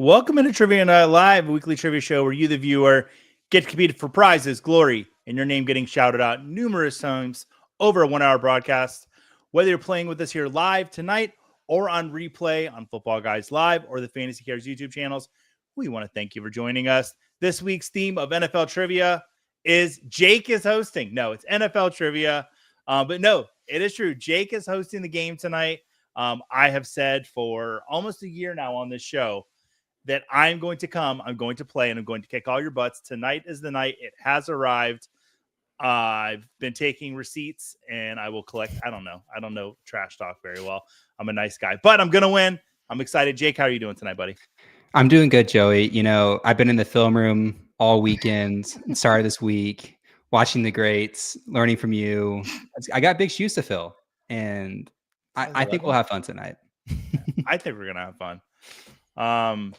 Welcome into Trivia Night Live, a weekly trivia show where you, the viewer, get to compete for prizes, glory, and your name getting shouted out numerous times over a 1 hour broadcast. Whether you're playing with us here live tonight or on replay on Football Guys Live or the Fantasy Cares YouTube channels, we want to thank you for joining us. This week's theme of NFL trivia is Jake is hosting. No, it's NFL trivia. But no, it is true. Jake is hosting the game tonight. I have said for almost a year now on this show that I'm going to come, I'm going to play, and I'm going to kick all your butts. Tonight is the night. It has arrived. I've been taking receipts, and I will collect. I don't know trash talk very well. I'm a nice guy, but I'm going to win. I'm excited. Jake, how are you doing tonight, buddy? I'm doing good, Joey. You know, I've been in the film room all weekend, started this week, watching the greats, learning from you. I got big shoes to fill, and I think we'll have fun tonight. I think we're going to have fun.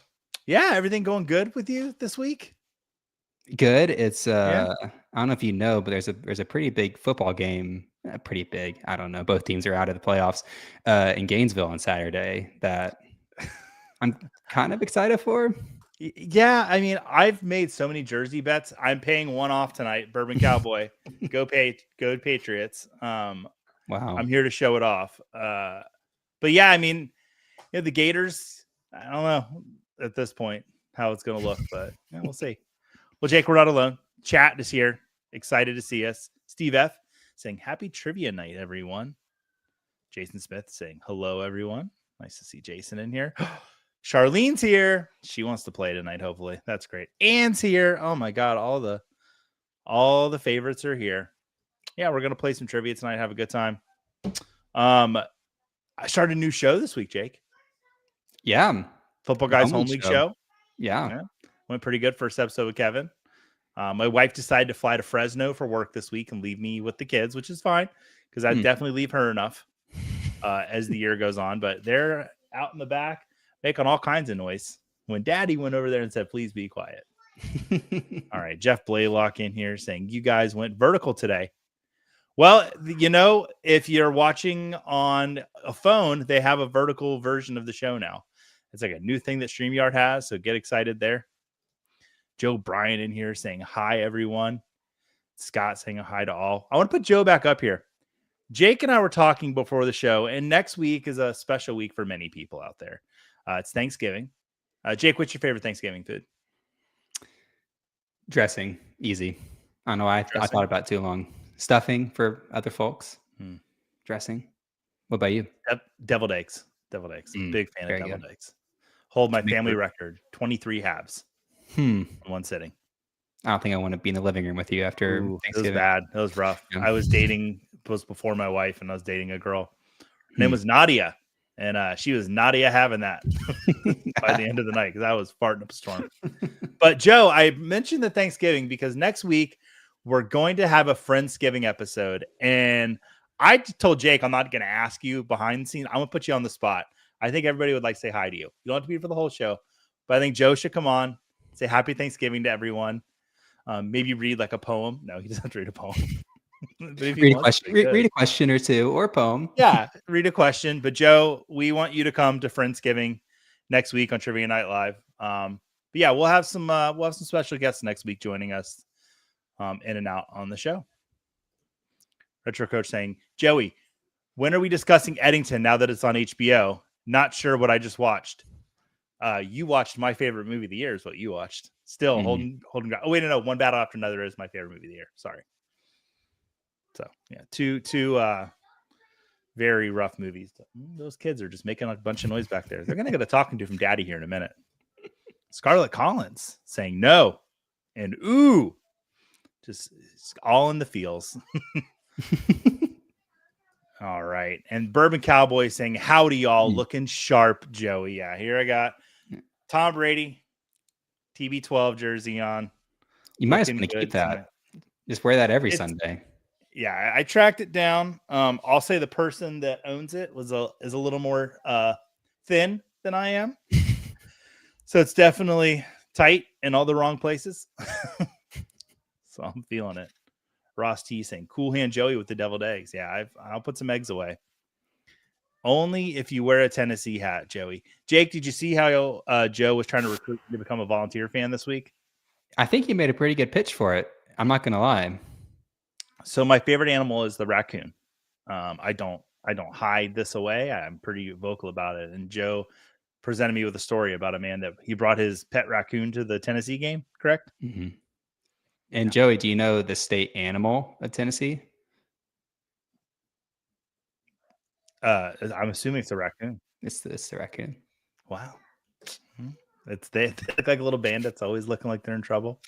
Yeah, everything going good with you this week? Good. It's I don't know if you know, but there's a pretty big football game. Pretty big. I don't know. Both teams are out of the playoffs in Gainesville on Saturday that I'm kind of excited for. Yeah, I mean, I've made so many jersey bets. I'm paying one off tonight. Bourbon Cowboy, go Patriots. Wow, I'm here to show it off. But yeah, I mean, the Gators. I don't know at this point how it's going to look, but yeah, we'll see. Well, Jake, we're not alone. Chat is here. Excited to see us. Steve F. saying happy trivia night, everyone. Jason Smith saying hello, everyone. Nice to see Jason in here. Charlene's here. She wants to play tonight, hopefully. That's great. Anne's here. Oh my God. All the favorites are here. Yeah, we're going to play some trivia tonight. Have a good time. I started a new show this week, Jake. Yeah. Football Guys Home League show. Yeah. Went pretty good. First episode with Kevin. My wife decided to fly to Fresno for work this week and leave me with the kids, which is fine because I definitely leave her enough as the year goes on. But they're out in the back making all kinds of noise when Daddy went over there and said, please be quiet. All right. Jeff Blaylock in here saying you guys went vertical today. Well, you know, if you're watching on a phone, they have a vertical version of the show now. It's like a new thing that StreamYard has, so get excited there. Joe Bryan in here saying hi, everyone. Scott saying a hi to all. I want to put Joe back up here. Jake and I were talking before the show, and next week is a special week for many people out there. It's Thanksgiving. Jake, what's your favorite Thanksgiving food? Dressing. Easy. I don't know. I thought about it too long. Stuffing for other folks. Dressing. What about you? Deviled eggs. Deviled eggs. Big fan of deviled eggs. Hold my family record. 23 halves. In one sitting. I don't think I want to be in the living room with you after Thanksgiving. It was bad. It was rough. Yeah. I was dating, it was before my wife, and I was dating a girl. Her name was Nadia. And she was Nadia having that by the end of the night because I was farting up a storm. But Joe, I mentioned the Thanksgiving because next week we're going to have a Friendsgiving episode. And I told Jake I'm not going to ask you behind the scenes. I'm going to put you on the spot. I think everybody would like to say hi to you. You don't have to be for the whole show. But I think Joe should come on, say happy Thanksgiving to everyone. Maybe read like a poem. No, he doesn't have to read a poem. read a question or two or a poem. Yeah, read a question. But Joe, we want you to come to Friendsgiving next week on Trivia Night Live. But yeah, we'll have some special guests next week joining us in and out on the show. Retro Coach saying, Joey, when are we discussing Eddington now that it's on HBO? Not sure what I just watched. You watched my favorite movie of the year is what you watched. Still holding. Oh wait, no, One Battle After Another is my favorite movie of the year. Sorry. So yeah, two very rough movies. Those kids are just making a bunch of noise back there. They're gonna get a talking to from Daddy here in a minute. Scarlett Collins saying no and ooh, just all in the feels. All right, and Bourbon Cowboy saying howdy y'all, looking sharp, Joey. Yeah, here I got Tom Brady TB12 jersey on. You might want to keep that. Tonight. Just wear that every Sunday. Yeah, I tracked it down. I'll say the person that owns it is a little more thin than I am. So it's definitely tight in all the wrong places. So I'm feeling it. Ross T saying, cool hand Joey with the deviled eggs. Yeah, I'll put some eggs away. Only if you wear a Tennessee hat, Joey. Jake, did you see how Joe was trying to recruit you to become a volunteer fan this week? I think he made a pretty good pitch for it. I'm not going to lie. So my favorite animal is the raccoon. I don't hide this away. I'm pretty vocal about it. And Joe presented me with a story about a man that he brought his pet raccoon to the Tennessee game, correct? Mm-hmm. And Joey, do you know the state animal of Tennessee? I'm assuming it's a raccoon. It's the raccoon. Wow. They look like little bandits, always looking like they're in trouble.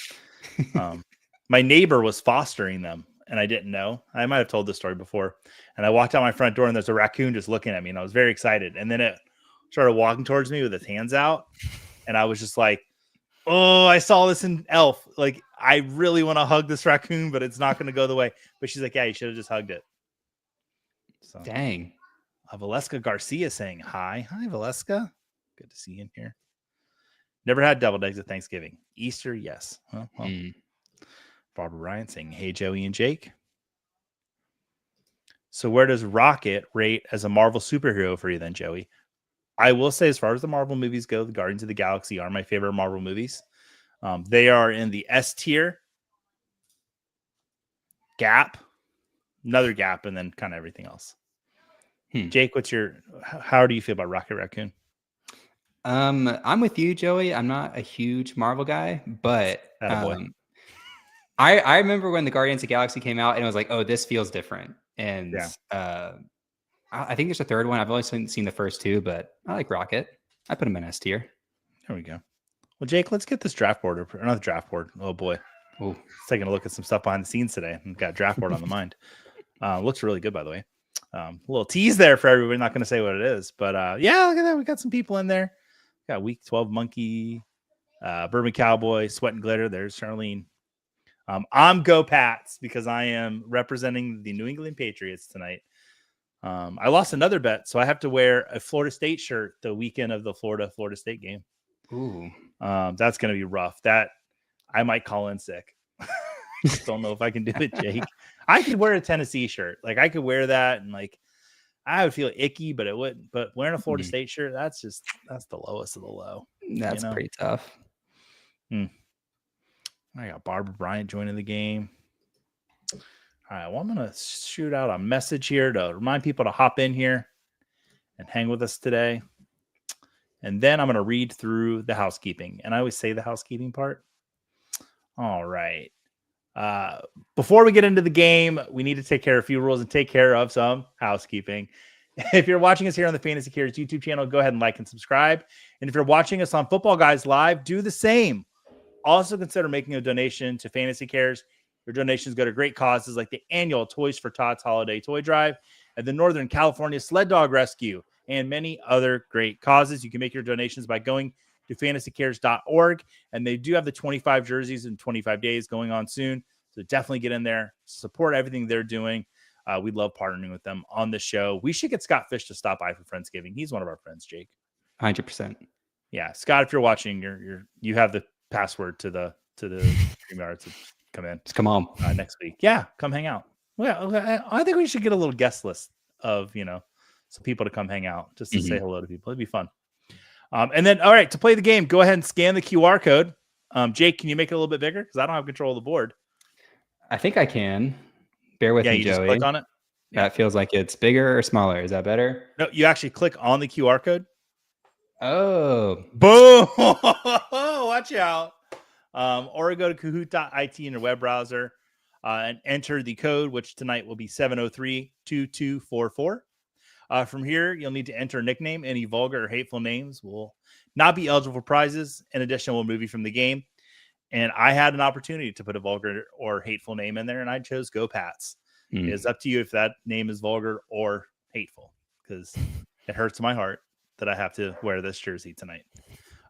My neighbor was fostering them, and I didn't know. I might have told this story before. And I walked out my front door, and there's a raccoon just looking at me, and I was very excited. And then it started walking towards me with its hands out, and I was just like, "Oh, I saw this in Elf. Like, I really want to hug this raccoon, but it's not going to go the way." But she's like, "Yeah, you should have just hugged it." So, dang. Valeska Garcia saying hi. Hi, Valeska. Good to see you in here. Never had deviled eggs at Thanksgiving. Easter, yes. Well. Barbara Ryan saying, hey, Joey and Jake. So where does Rocket rate as a Marvel superhero for you then, Joey? I will say, as far as the Marvel movies go, the Guardians of the Galaxy are my favorite Marvel movies. They are in the S tier, Gap, another Gap, and then kind of everything else. Jake, how do you feel about Rocket Raccoon? I'm with you, Joey. I'm not a huge Marvel guy, but I remember when the Guardians of the Galaxy came out and it was like, oh, this feels different. And I think there's a third one. I've only seen the first two, but I like Rocket. I put him in S tier. There we go. Well, Jake, let's get this draft board, or not the draft board. Oh boy. Ooh. Taking a look at some stuff behind the scenes today. I've got draft board on the mind. Looks really good, by the way. A little tease there for everybody. Not going to say what it is, but yeah, look at that. We got some people in there. Got Week 12 Monkey, Bourbon Cowboy, Sweat and Glitter. There's Charlene. I'm Go Pats because I am representing the New England Patriots tonight. I lost another bet, so I have to wear a Florida State shirt the weekend of the Florida State game. Ooh, that's going to be rough. That I might call in sick. Just don't know if I can do it, Jake. I could wear a Tennessee shirt. Like I could wear that and like I would feel icky, but it wouldn't. But wearing a Florida State shirt, that's the lowest of the low. That's pretty tough. I got Barbara Bryant joining the game. All right, well, I'm going to shoot out a message here to remind people to hop in here and hang with us today. And then I'm going to read through the housekeeping. And I always say the housekeeping part. All right. Before we get into the game, we need to take care of a few rules and take care of some housekeeping. If you're watching us here on the fantasycares YouTube channel, go ahead and like and subscribe. And if you're watching us on Football Guys Live, do the same. Also consider making a donation to fantasycares. Your donations go to great causes like the annual Toys for Tots Holiday Toy Drive and the Northern California Sled Dog Rescue and many other great causes. You can make your donations by going to fantasycares.org, and they do have the 25 jerseys in 25 days going on soon. So definitely get in there, support everything they're doing. We love partnering with them on the show. We should get Scott Fish to stop by for Friendsgiving. He's one of our friends, Jake. 100%. Yeah, Scott, if you're watching, you have the password to the StreamYard to come in. Just come on next week. Yeah, come hang out. Well, I think we should get a little guest list of some people to come hang out just to say hello to people. It'd be fun. And then, all right, to play the game, go ahead and scan the QR code. Jake, can you make it a little bit bigger? Because I don't have control of the board. I think I can. Bear with me, you Joey. Just click on it. That feels like it's bigger or smaller. Is that better? No, you actually click on the QR code. Oh. Boom. Watch out. Or go to Kahoot.it in your web browser and enter the code, which tonight will be 703-2244. From here, you'll need to enter a nickname. Any vulgar or hateful names will not be eligible for prizes. In addition, we'll move you from the game. And I had an opportunity to put a vulgar or hateful name in there, and I chose Go Pats. It's up to you if that name is vulgar or hateful, because it hurts my heart that I have to wear this jersey tonight.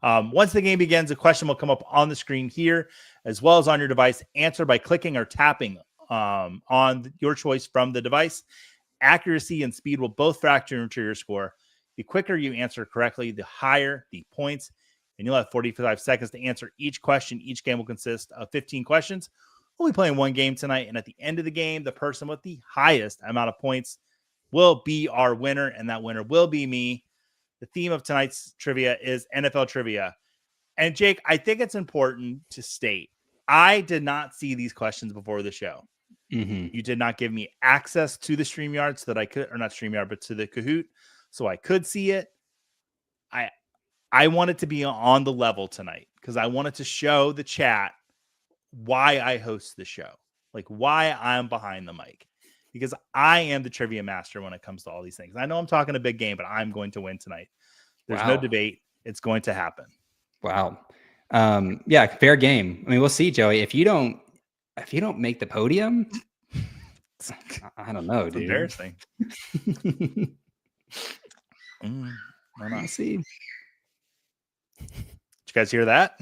Once the game begins, a question will come up on the screen here, as well as on your device. Answer by clicking or tapping on your choice from the device. Accuracy and speed will both factor into your score. The quicker you answer correctly, the higher the points. And you'll have 45 seconds to answer each question. Each game will consist of 15 questions. We'll be playing one game tonight. And at the end of the game, the person with the highest amount of points will be our winner, and that winner will be me. The theme of tonight's trivia is NFL trivia. And Jake, I think it's important to state, I did not see these questions before the show. You did not give me access to the StreamYard so that I could, or not StreamYard, but to the Kahoot, so I could see it. I wanted to be on the level tonight because I wanted to show the chat why I host the show, like why I'm behind the mic, because I am the trivia master when it comes to all these things. I know I'm talking a big game, but I'm going to win tonight. There's no debate. It's going to happen. Wow. Yeah, fair game. I mean, we'll see, Joey. If you don't make the podium, I don't know, It's dude. embarrassing. We'll see. Did you guys hear that?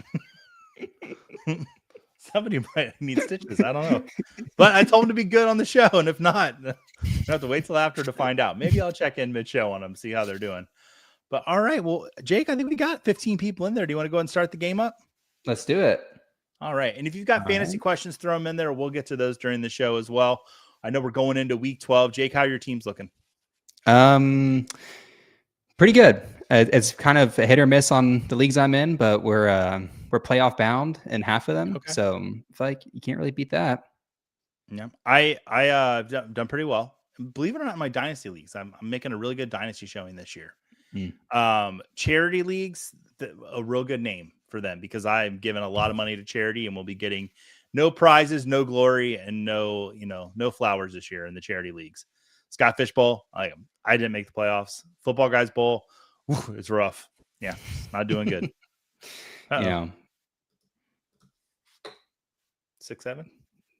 Somebody might need stitches. I don't know. But I told him to be good on the show. And if not, I have to wait till after to find out. Maybe I'll check in mid-show on them, see how they're doing. But all right. Well, Jake, I think we got 15 people in there. Do you want to go ahead and start the game up? Let's do it. All right. And if you've got fantasy questions, throw them in there. We'll get to those during the show as well. I know we're going into week 12. Jake, how are your teams looking? Pretty good. It's kind of a hit or miss on the leagues I'm in, but we're playoff bound in half of them. Okay. So it's like you can't really beat that. Yeah. I done pretty well. Believe it or not, in my dynasty leagues, I'm making a really good dynasty showing this year. Charity leagues, a real good name for them because I'm giving a lot of money to charity and we'll be getting no prizes, no glory, and no flowers this year in the charity leagues. Scott Fishbowl, I didn't make the playoffs. Football Guys Bowl, it's rough. Yeah, not doing good. 6-7.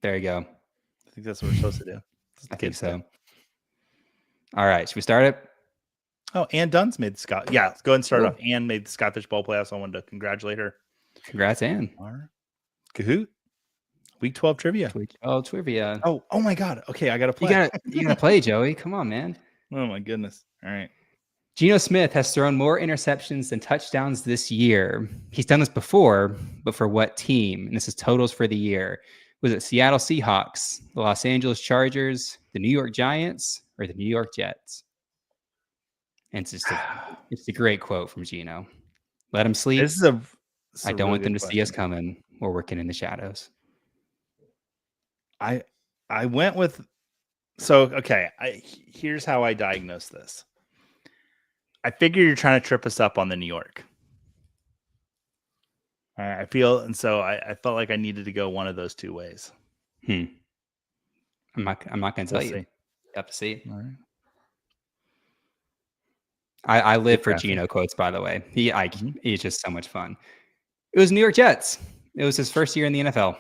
There you go. I think that's what we're supposed to do. I think so. All right, should we start it? Oh, Ann Dunn's made the Scott. Yeah, let's go ahead and start off. Ann made the Scott Fishbowl playoffs. I wanted to congratulate her. Congrats, Ann. All right. Kahoot. Week 12 trivia. Trivia. Oh my God. Okay, I got to play. You gotta play, Joey. Come on, man. Oh my goodness. All right. Geno Smith has thrown more interceptions than touchdowns this year. He's done this before, but for what team? And this is totals for the year. Was it Seattle Seahawks, the Los Angeles Chargers, the New York Giants, or the New York Jets? And it's a great quote from Geno. Let him sleep. I don't want them to see us coming. We're working in the shadows. I went with here's how I diagnose this. I figure you're trying to trip us up on the New York. I feel, and so I felt like I needed to go one of those two ways. I'm not going to tell you. You have to see. All right. I live for Geno quotes, by the way. He's just so much fun. It was New York Jets. It was his first year in the NFL.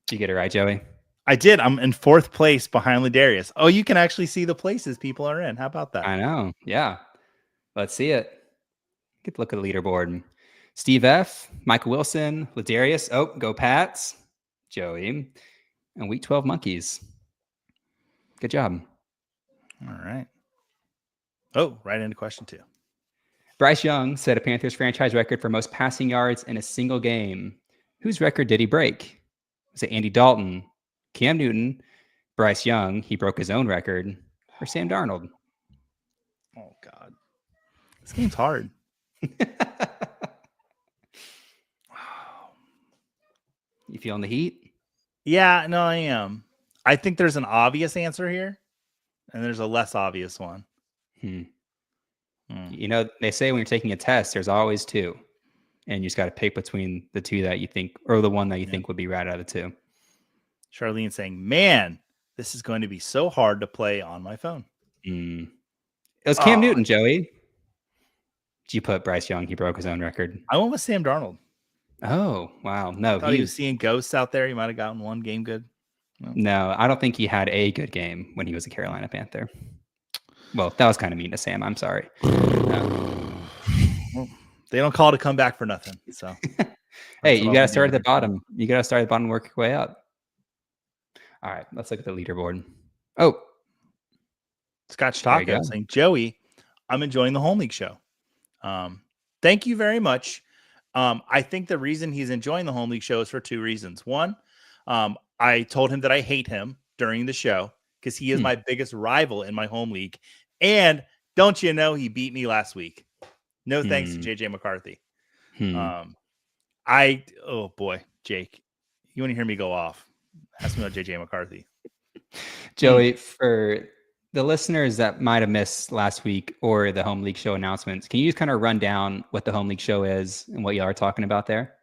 Did you get it right, Joey? I did. I'm in 4th place behind Ladarius. Oh, you can actually see the places people are in. How about that? I know. Yeah. Let's see it. Get a look at the leaderboard. Steve F., Michael Wilson, Ladarius. Oh, go Pats. Joey. And Week 12 Monkeys. Good job. All right. Oh, right into question 2. Bryce Young set a Panthers franchise record for most passing yards in a single game. Whose record did he break? Was it Andy Dalton, Cam Newton, Bryce Young, he broke his own record, or Sam Darnold? Oh, God. This game's hard. You feeling the heat? Yeah, no, I am. I think there's an obvious answer here, and there's a less obvious one. You know, they say when you're taking a test, there's always two. And you just got to pick between the two that you think, or the one that you think would be right out of the two. Charlene saying, man, this is going to be so hard to play on my phone. It was Cam Newton, Joey. Did you put Bryce Young? He broke his own record. I went with Sam Darnold. Oh, wow. No, he was seeing ghosts out there. He might have gotten one game good. No, I don't think he had a good game when he was a Carolina Panther. Well, that was kind of mean to Sam. I'm sorry. Well, they don't call it a comeback for nothing. So, hey, you got to start at the bottom. You got to start at the bottom and work your way up. All right, let's look at the leaderboard. Oh, Scotch Taco saying, Joey, I'm enjoying the home league show. Thank you very much. I think the reason he's enjoying the home league show is for 2 reasons. One, I told him that I hate him during the show, because he is my biggest rival in my home league. And don't you know, he beat me last week. No thanks to JJ McCarthy. Oh boy, Jake, you want to hear me go off? Ask me about JJ McCarthy. Joey, for the listeners that might have missed last week or the home league show announcements, can you just kind of run down what the home league show is and what you are talking about there?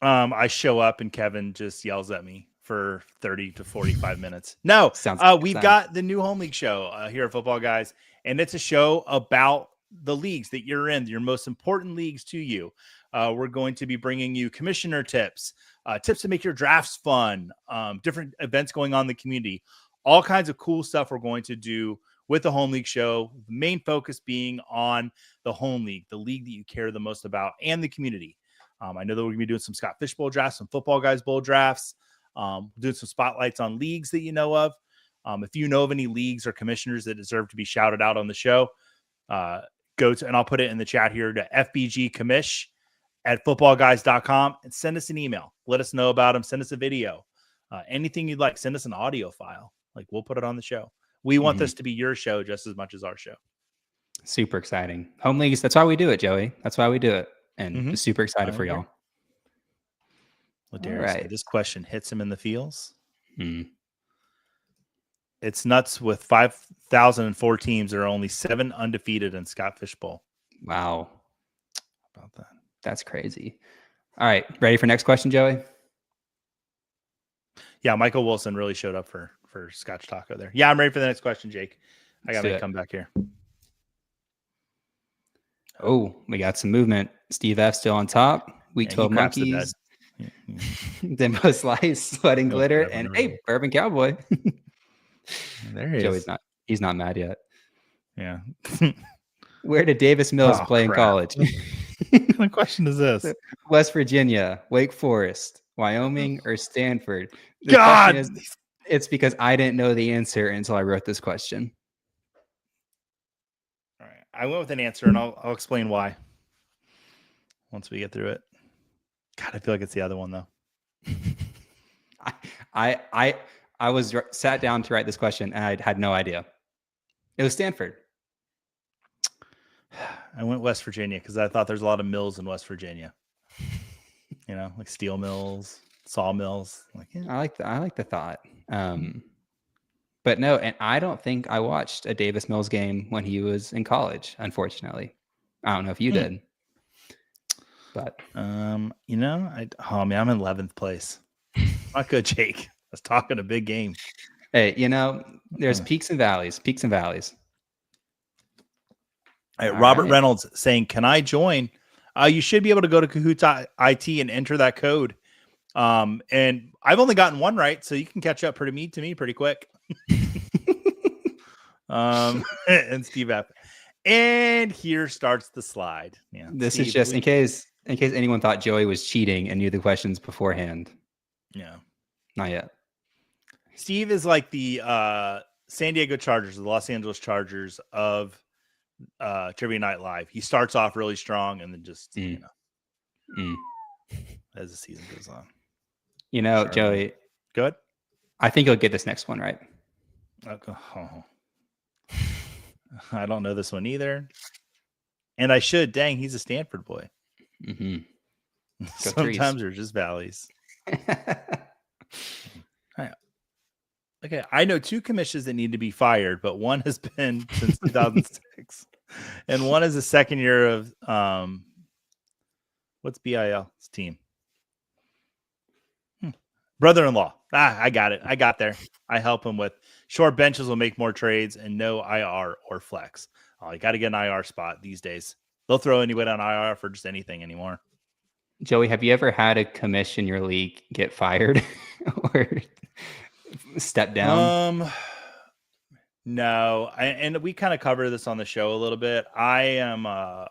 I show up and Kevin just yells at me for 30 to 45 minutes. No, we've got the new home league show here at Football Guys, and it's a show about the leagues that you're in, your most important leagues to you. We're going to be bringing you commissioner tips, tips to make your drafts fun, different events going on in the community, all kinds of cool stuff we're going to do with the home league show. The main focus being on the home league, the league that you care the most about, and the community. I know that we're going to be doing some Scott Fishbowl drafts, some Football Guys Bowl drafts, doing some spotlights on leagues that you know of. If you know of any leagues or commissioners that deserve to be shouted out on the show, go to, and I'll put it in the chat here, to fbgcommish@footballguys.com and send us an email. Let us know about them. Send us a video. Anything you'd like. Send us an audio file. Like, we'll put it on the show. We want this to be your show just as much as our show. Super exciting. Home leagues. That's why we do it, Joey. That's why we do it. And just super excited for y'all. Well, Darius, this question hits him in the feels. It's nuts. With 5,004 teams, there are only 7 undefeated in Scott Fishbowl. Wow. How about that? That's crazy. All right. Ready for next question, Joey? Yeah, Michael Wilson really showed up for Scotch Taco there. Yeah, I'm ready for the next question, Jake. I got to come back here. Oh, we got some movement. Steve F still on top. Week 12 monkeys. Dembo Slice, Sweating Glitter, and Bourbon Cowboy. There he is. He's not mad yet. Yeah. Where did Davis Mills play in college? What kind of question is this? West Virginia, Wake Forest, Wyoming, or Stanford? The question is, it's because I didn't know the answer until I wrote this question. All right. I went with an answer, and I'll explain why once we get through it. God, I feel like it's the other one, though. I was sat down to write this question, and I had no idea. It was Stanford. I went West Virginia because I thought there's a lot of mills in West Virginia. You know, like steel mills, sawmills. Like, yeah. I like the thought. But no, and I don't think I watched a Davis Mills game when he was in college, unfortunately. I don't know if you did. But you know, I'm in 11th place. Not good, Jake. I was talking a big game. Hey, you know, there's peaks and valleys. All right, Robert Reynolds saying, "Can I join?" You should be able to go to Kahoot.it and enter that code. And I've only gotten one right, so you can catch up to me pretty quick. And Steve F. And here starts the slide. Yeah, this Steve, is just in case anyone thought Joey was cheating and knew the questions beforehand. Yeah, not yet. Steve is like the San Diego Chargers, the Los Angeles Chargers of Trivia Night Live. He starts off really strong and then just as the season goes on. You know, Joey, good. I think you'll get this next one right. Okay. I don't know this one either. And I should. Dang, he's a Stanford boy. Sometimes there's just valleys. Okay, I know 2 commissions that need to be fired, but one has been since 2006, and one is the second year of what's BIL's team? Brother-in-law. I got it. I got there. I help him with short benches will make more trades and no IR or flex. Oh, you got to get an IR spot these days. They'll throw anybody on IR for just anything anymore. Joey, have you ever had a commish in your league get fired or step down? No. And we kind of cover this on the show a little bit. I am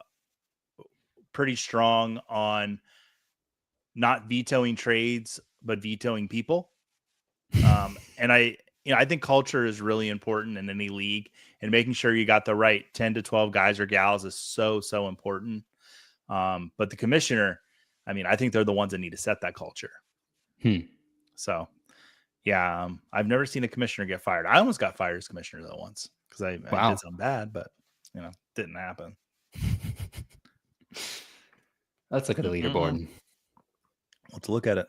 pretty strong on not vetoing trades, but vetoing people. And I think culture is really important in any league, and making sure you got the right 10 to 12 guys or gals is so important. But the commissioner, I think they're the ones that need to set that culture. So Yeah, I've never seen a commissioner get fired. I almost got fired as commissioner though once because I did something bad, but didn't happen. Let's look at the leaderboard. Let's look at it.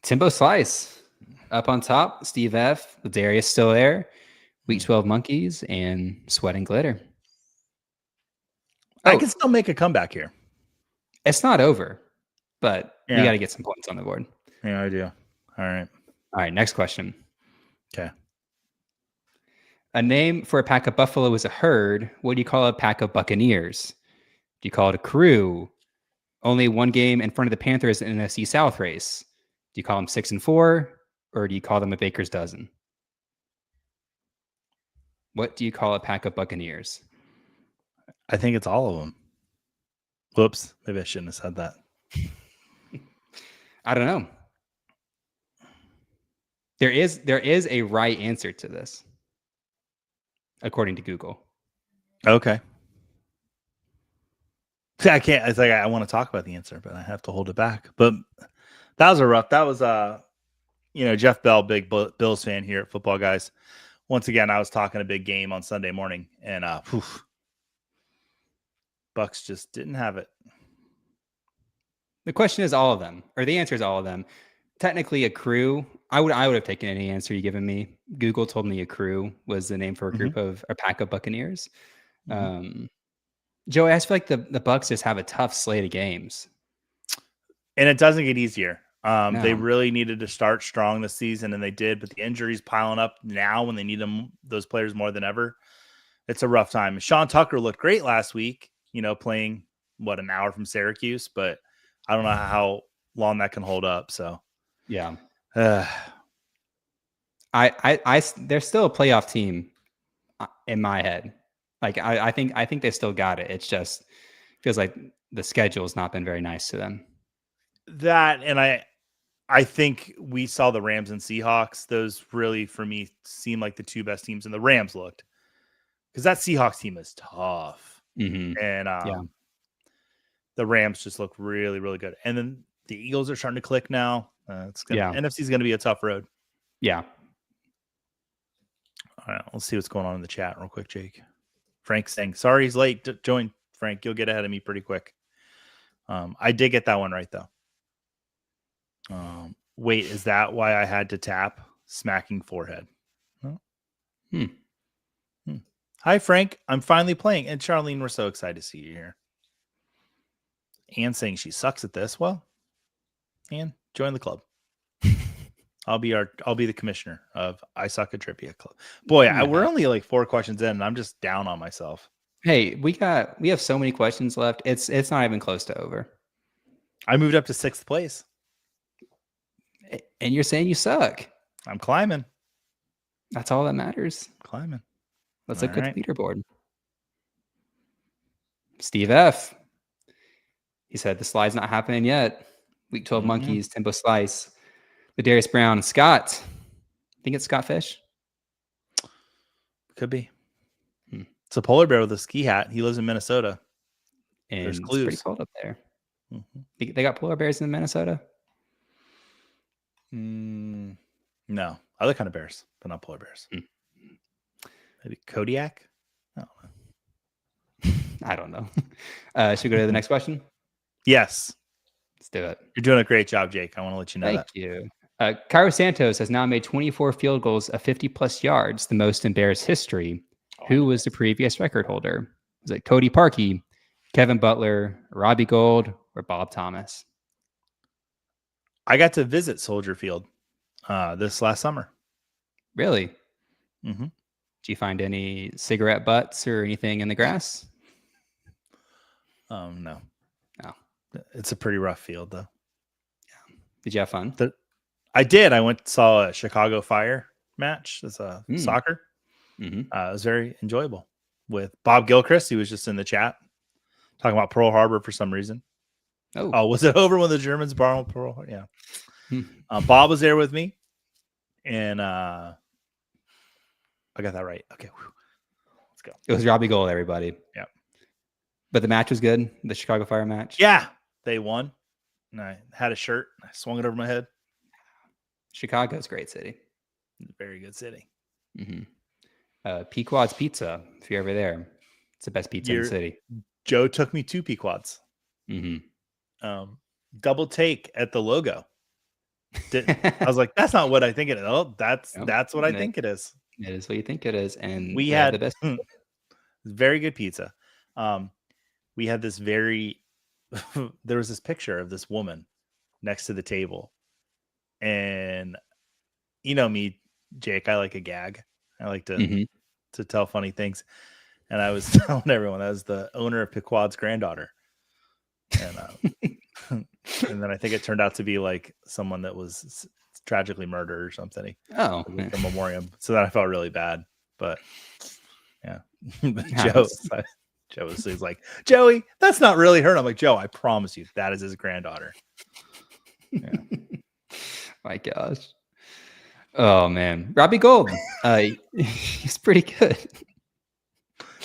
Timbo Slice up on top. Steve F. Darius still there. Week 12 Monkeys and Sweat and Glitter. I can still make a comeback here. It's not over, but we got to get some points on the board. Yeah, I do. All right. Next question. Okay. A name for a pack of buffalo is a herd. What do you call a pack of buccaneers? Do you call it a crew? Only one game in front of the Panthers in the NFC South race. Do you call them 6-4, or do you call them a baker's dozen? What do you call a pack of buccaneers? I think it's all of them. Whoops. Maybe I shouldn't have said that. I don't know. There is a right answer to this, according to Google. Okay. See, I can't. It's like I want to talk about the answer, but I have to hold it back. But that was Jeff Bell, big Bills fan here at Football Guys. Once again, I was talking a big game on Sunday morning, and Bucks just didn't have it. The question is all of them, or the answer is all of them. Technically, a crew. I would have taken any answer you given me. Google told me a crew was the name for a group of a pack of buccaneers. Joey, I just feel like the Bucks just have a tough slate of games, and it doesn't get easier. No. They really needed to start strong this season, and they did. But the injuries piling up now when they need those players more than ever. It's a rough time. Sean Tucker looked great last week. Playing an hour from Syracuse, but I don't know how long that can hold up. So yeah, they're still a playoff team in my head. Like I think they still got it. It's just feels like the schedule's not been very nice to them. That, and I think we saw the Rams and Seahawks. Those really, for me, seem like the two best teams, and the Rams looked, because that Seahawks team is tough. And the Rams just look really, really good. And then the Eagles are starting to click now. NFC is going to be a tough road. Yeah. All right, let's see what's going on in the chat real quick, Jake. Frank's saying, sorry he's late. Join, Frank. You'll get ahead of me pretty quick. I did get that one right, though. Wait, is that why I had to tap? Smacking forehead. Hi, Frank. I'm finally playing. And Charlene, we're so excited to see you here. Anne saying she sucks at this. Well, Anne, join the club. I'll be the commissioner of I Suck at Trivia Club. Boy, we're only like 4 questions in, and I'm just down on myself. Hey, we have so many questions left. It's not even close to over. I moved up to 6th place. And you're saying you suck. I'm climbing. That's all that matters. Climbing. Let's look at the leaderboard. Steve F. He said the slide's not happening yet. Week 12 Monkeys, Timbo Slice, Ladarius Brown, Scott. I think it's Scott Fish. Could be. It's a polar bear with a ski hat. He lives in Minnesota. And there's it's clues. pretty cold up there. They got polar bears in Minnesota? No. Other kind of bears, but not polar bears. Maybe Kodiak? I don't know. Should we go to the next question? Yes. Let's do it. You're doing a great job, Jake. I want to let you know Thank you. Cairo Santos has now made 24 field goals of 50-plus yards, the most in Bears history. Who was the previous record holder? Was it Cody Parkey, Kevin Butler, Robbie Gould, or Bob Thomas? I got to visit Soldier Field this last summer. Really? Mm-hmm. Did you find any cigarette butts or anything in the grass? No. It's a pretty rough field, though. Yeah. Did you have fun? I did. I went and saw a Chicago Fire match. It's soccer. It was very enjoyable with Bob Gilchrist. He was just in the chat talking about Pearl Harbor for some reason. Oh, was it over when the Germans bombed Pearl Harbor? Yeah. Bob was there with me, and I got that right. Okay. Let's go. It was Robbie Gould, everybody. Yeah. But the match was good. The Chicago Fire match. Yeah. They won. And I had a shirt. I swung it over my head. Chicago's a great city. Very good city. Pequod's Pizza, if you're ever there. It's the best pizza in the city. Joe took me to Pequod's. Double take at the logo. I was like, that's not what I think it is. Oh, that's what I think it is. It is what you think it is. And we had the best very good pizza. We had this there was this picture of this woman next to the table. And you know me, Jake, I like a gag. I like to tell funny things. And I was telling everyone that was the owner of Pequod's granddaughter. And and then I think it turned out to be like someone that was tragically murdered or something. Oh, a memoriam. So that I felt really bad. But yeah, Joe was like, Joey, that's not really her. And I'm like, Joe, I promise you, that is his granddaughter. Yeah. My gosh. Oh man, Robbie Gould. He's pretty good.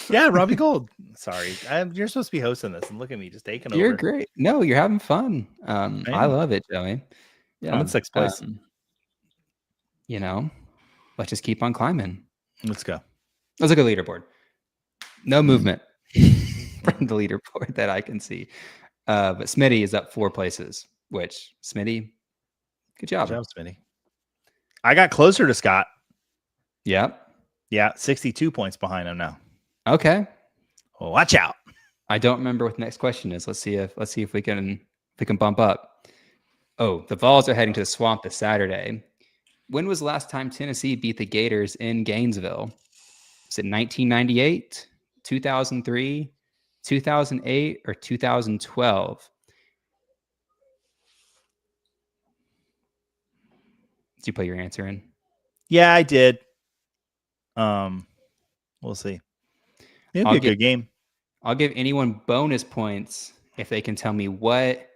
Yeah, Robbie Gould. Sorry, you're supposed to be hosting this, and look at me just taking over. You're great. No, you're having fun. I love it, Joey. Yeah, I'm in 6th place. Let's just keep on climbing. Let's go. Let's look at leaderboard. No movement from the leaderboard that I can see. But Smitty is up 4 places. Which Smitty, good job, Smitty. I got closer to Scott. Yep. Yeah, 62 points behind him now. Okay. Well, watch out. I don't remember what the next question is. Let's see if we can bump up. Oh, the Vols are heading to the Swamp this Saturday. When was the last time Tennessee beat the Gators in Gainesville? Was it 1998, 2003, 2008, or 2012? Did you put your answer in? Yeah, I did. We'll see. It'll be a good game. I'll give anyone bonus points if they can tell me what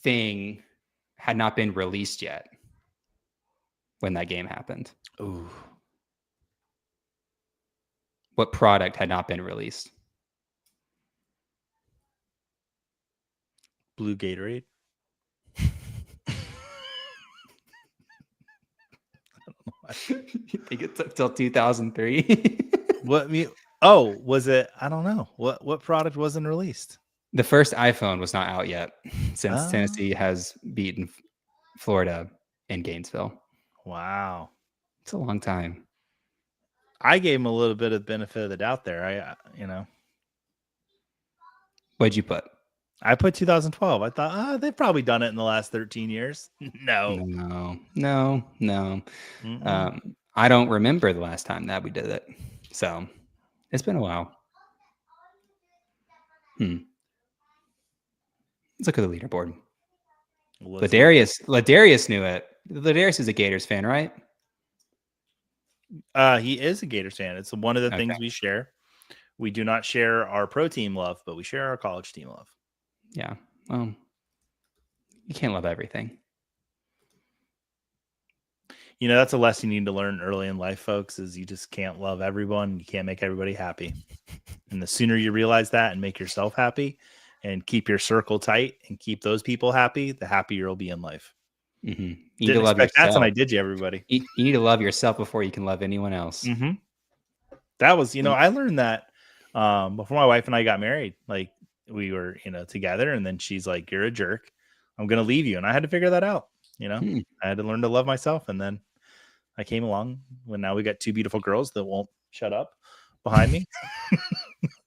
thing had not been released yet when that game happened. Ooh. What product had not been released? Blue Gatorade. You think it took till 2003? Was it? I don't know. What product wasn't released? The first iPhone was not out yet since Tennessee has beaten Florida in Gainesville. Wow. It's a long time. I gave him a little bit of benefit of the doubt there. What'd you put? I put 2012. I thought, they've probably done it in the last 13 years. No. I don't remember the last time that we did it. So it's been a while. Let's look at the leaderboard. Ladarius knew it. Ladarius is a Gators fan, right? He is a Gators fan. It's one of the things we share. We do not share our pro team love, but we share our college team love. Yeah. Well, you can't love everything. That's a lesson you need to learn early in life, folks, is you just can't love everyone. You can't make everybody happy. And the sooner you realize that and make yourself happy and keep your circle tight and keep those people happy, the happier you'll be in life. Mm-hmm. You need to love yourself. That's when I did you, everybody. You need to love yourself before you can love anyone else. Mm-hmm. That was, I learned that before my wife and I got married. Like, we were, together, and then she's like, "You're a jerk. I'm going to leave you." And I had to figure that out. I had to learn to love myself. And then I came along when now we got 2 beautiful girls that won't shut up behind me.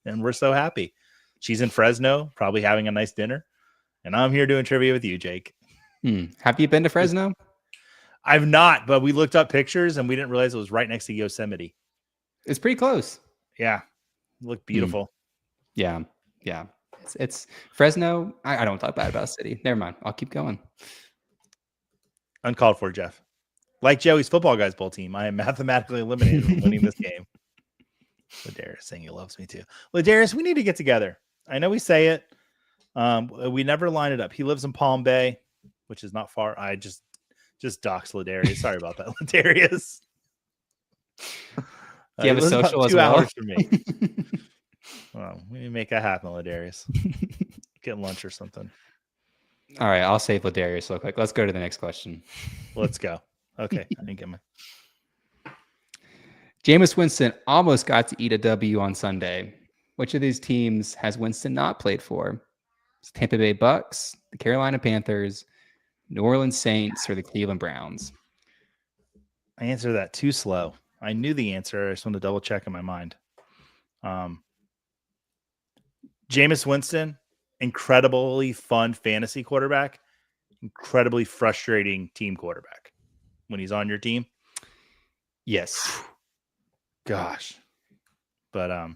And we're so happy. She's in Fresno, probably having a nice dinner. And I'm here doing trivia with you, Jake. Have you been to Fresno? I've not, but we looked up pictures and we didn't realize it was right next to Yosemite. It's pretty close. Yeah. It looked beautiful. Yeah. It's Fresno. I don't talk bad about a city. Never mind. I'll keep going. Uncalled for, Jeff. Like Joey's Football Guys Bowl team, I am mathematically eliminated from winning this game. Ladarius saying he loves me too. Ladarius, we need to get together. I know we say it. We never line it up. He lives in Palm Bay, which is not far. I just doxed Ladarius. Sorry about that, Ladarius. Do you have a social as well? 2 hours for me. Well, we need to make that happen, Ladarius. Get lunch or something. All right, I'll save Ladarius real quick. Let's go to the next question. Let's go. Okay, I didn't get my. Jameis Winston almost got to eat a W on Sunday. Which of these teams has Winston not played for? It's Tampa Bay Bucks, the Carolina Panthers, New Orleans Saints, or the Cleveland Browns? I answered that too slow. I knew the answer. I just wanted to double check in my mind. Jameis Winston, incredibly fun fantasy quarterback, incredibly frustrating team quarterback when he's on your team. Yes. Gosh. But I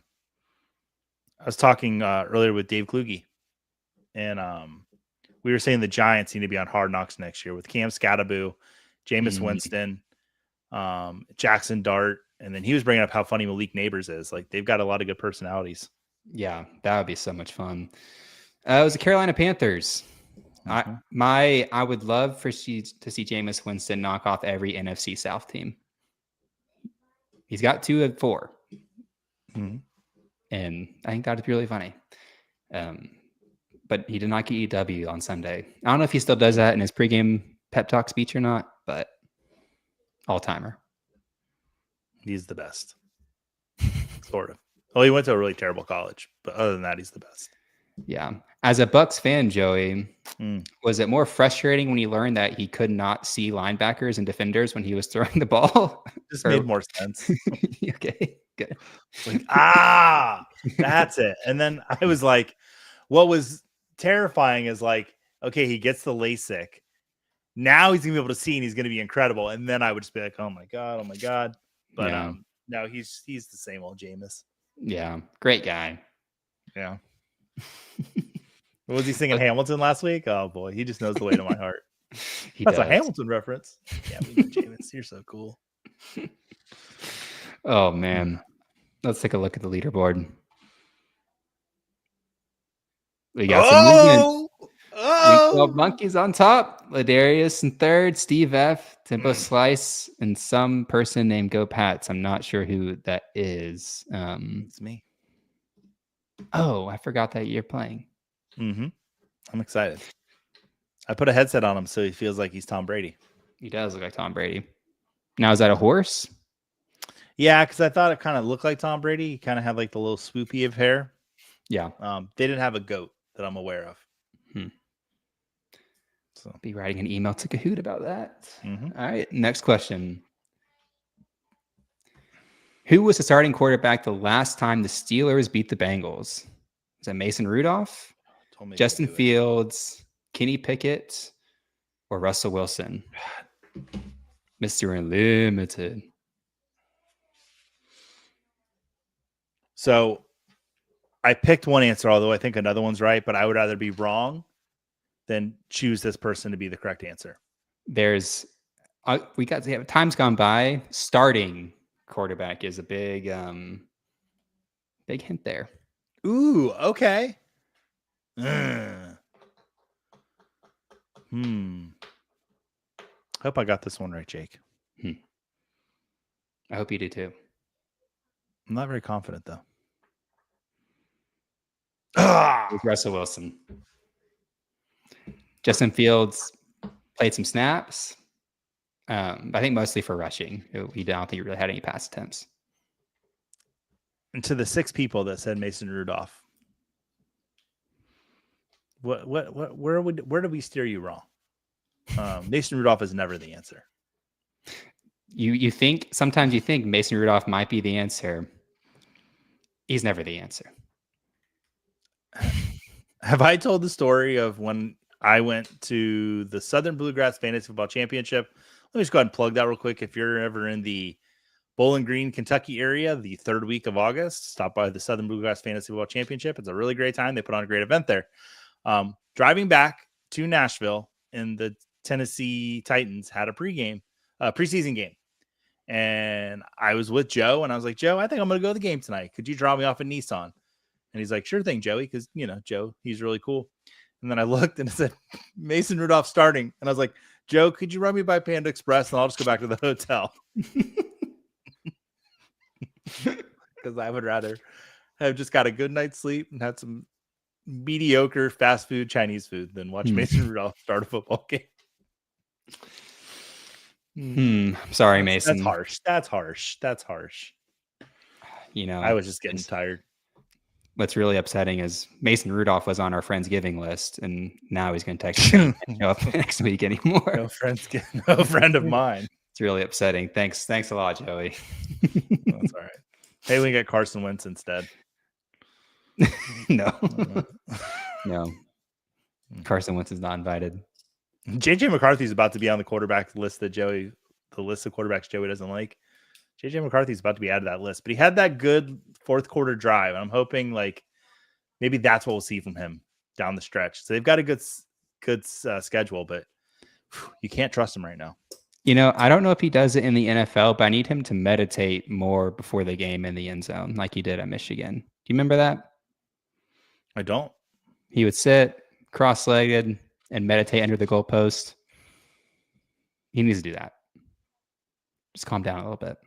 was talking earlier with Dave Kluge, and we were saying the Giants need to be on Hard Knocks next year with Cam Scattaboo, Jameis Winston, Jackson Dart, and then he was bringing up how funny Malik Neighbors is. Like, they've got a lot of good personalities. Yeah, that would be so much fun. It was the Carolina Panthers. Mm-hmm. I would love to see Jameis Winston knock off every NFC South team. He's got 2 of 4. Mm-hmm. And I think that would be really funny. But he did not get EW on Sunday. I don't know if he still does that in his pregame pep talk speech or not, but all-timer. He's the best. Sort of. Well, he went to a really terrible college, but other than that, he's the best. Yeah. As a Bucks fan, Joey, was it more frustrating when you learned that he could not see linebackers and defenders when he was throwing the ball? Just made more sense. Okay, good. Like, that's it. And then I was like, what was terrifying is like, okay, he gets the LASIK. Now he's gonna be able to see, and he's gonna be incredible. And then I would just be like, oh my god. But yeah. no, he's the same old Jameis. Yeah, great guy. Yeah. What was he singing Hamilton last week? Oh boy, he just knows the way to my heart. That's a Hamilton reference. Yeah, we know Jameis. You're so cool. Oh man. Let's take a look at the leaderboard. We got some movement. Week 12 Monkeys on top. Ladarius in third. Steve F. Tempo Slice, and some person named Go Pats. I'm not sure who that is. It's me. Oh, I forgot that you're playing. Mm-hmm. I'm excited. I put a headset on him so he feels like he's Tom Brady. He does look like Tom Brady. Now, is that a horse? Yeah, because I thought it kind of looked like Tom Brady. He kind of had like the little swoopy of hair. Yeah. They didn't have a goat that I'm aware of. So be writing an email to Kahoot about that. Mm-hmm. All right. Next question. Who was the starting quarterback the last time the Steelers beat the Bengals? Was that Mason Rudolph, Justin Fields, Kenny Pickett, or Russell Wilson? Mr. Unlimited. So I picked one answer, although I think another one's right, but I would rather be wrong than choose this person to be the correct answer. There's, we got to have time's gone by. Starting quarterback is a big hint there. Ooh, okay. Hope I got this one right, Jake. I hope you do too. I'm not very confident though. With Russell Wilson. Justin Fields played some snaps. I think mostly for rushing. I don't think he really had any pass attempts. And to the 6 people that said Mason Rudolph, where did we steer you wrong? Mason Rudolph is never the answer. Sometimes you think Mason Rudolph might be the answer. He's never the answer. Have I told the story of when I went to the Southern Bluegrass Fantasy Football Championship? Let me just go ahead and plug that real quick. If you're ever in the Bowling Green, Kentucky area, the 3rd week of August, stop by the Southern Bluegrass Fantasy Football Championship. It's a really great time. They put on a great event there. Driving back to Nashville, and the Tennessee Titans had a preseason game. And I was with Joe, and I was like, Joe, I think I'm going to go to the game tonight. Could you drop me off at Nissan? And he's like, sure thing, Joey, because, Joe, he's really cool. And then I looked and it said Mason Rudolph starting. And I was like, Joe, could you run me by Panda Express and I'll just go back to the hotel? Because I would rather have just got a good night's sleep and had some mediocre fast food Chinese food than watch Mason Rudolph start a football game. Sorry, That's Mason. harsh. That's harsh. That's harsh. I was just getting tired. What's really upsetting is Mason Rudolph was on our Friendsgiving list, and now he's going to text me can't show up next week anymore. No friend of mine. It's really upsetting. Thanks a lot, Joey. That's all right. Hey, we get Carson Wentz instead. No. Carson Wentz is not invited. JJ McCarthy's about to be on the quarterback list the list of quarterbacks Joey doesn't like. JJ McCarthy's about to be added to that list, but he had that good fourth quarter drive. And I'm hoping maybe that's what we'll see from him down the stretch. So they've got a good schedule, but you can't trust him right now. I don't know if he does it in the NFL, but I need him to meditate more before the game in the end zone like he did at Michigan. Do you remember that? I don't. He would sit cross-legged and meditate under the goalpost. He needs to do that. Just calm down a little bit.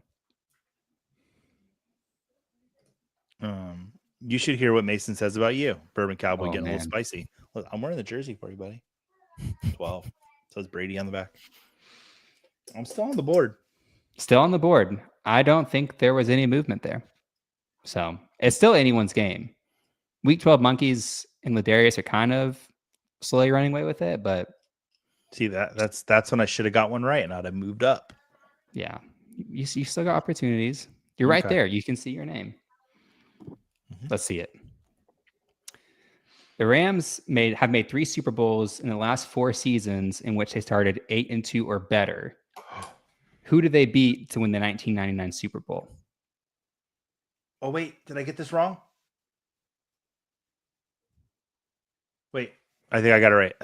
You should hear what Mason says about you. Bourbon Cowboy getting a little spicy. Look, I'm wearing the jersey for you, buddy. 12. Says Brady on the back. I'm still on the board. Still on the board. I don't think there was any movement there. So it's still anyone's game. Week 12 Monkeys and Ladarius are kind of slowly running away with it, but see that's when I should have got one right and I'd have moved up. Yeah. You still got opportunities. You're right there. You can see your name. Let's see it. The Rams have made 3 Super Bowls in the last 4 seasons in which they started 8-2 or better. Who did they beat to win the 1999 Super Bowl? Oh, wait. Did I get this wrong? Wait. I think I got it right.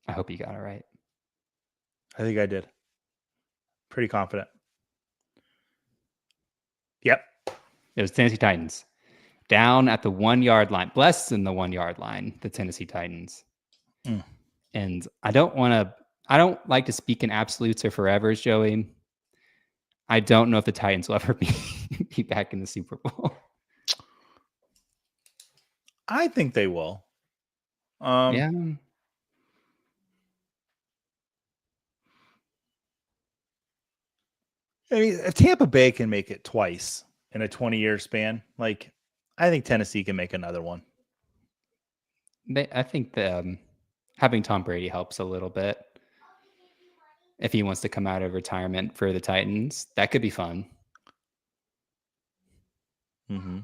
I hope you got it right. I think I did. Pretty confident. Yep. It was Tennessee Titans. Down at the 1 yard line. Less than the 1 yard line, the Tennessee Titans. And I don't like to speak in absolutes or forevers, Joey. I don't know if the Titans will ever be back in the Super Bowl. I think they will. Yeah. I mean, if Tampa Bay can make it twice in a 20-year span, I think Tennessee can make another one. I think having Tom Brady helps a little bit. If he wants to come out of retirement for the Titans, that could be fun. Mm-hmm.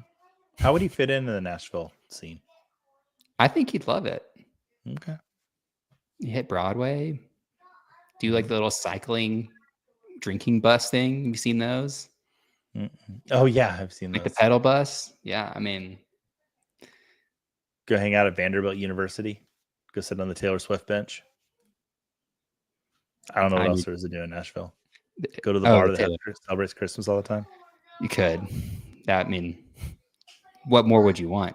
How would he fit into the Nashville scene? I think he'd love it. Okay. You hit Broadway. Do the little cycling drinking bus thing. Have you seen those? Oh yeah, I've seen those. The pedal bus. Yeah, I mean, go hang out at Vanderbilt University. Go sit on the Taylor Swift bench. I don't know what else there is to do in Nashville. Go to the bar that celebrates Christmas all the time. You could. What more would you want?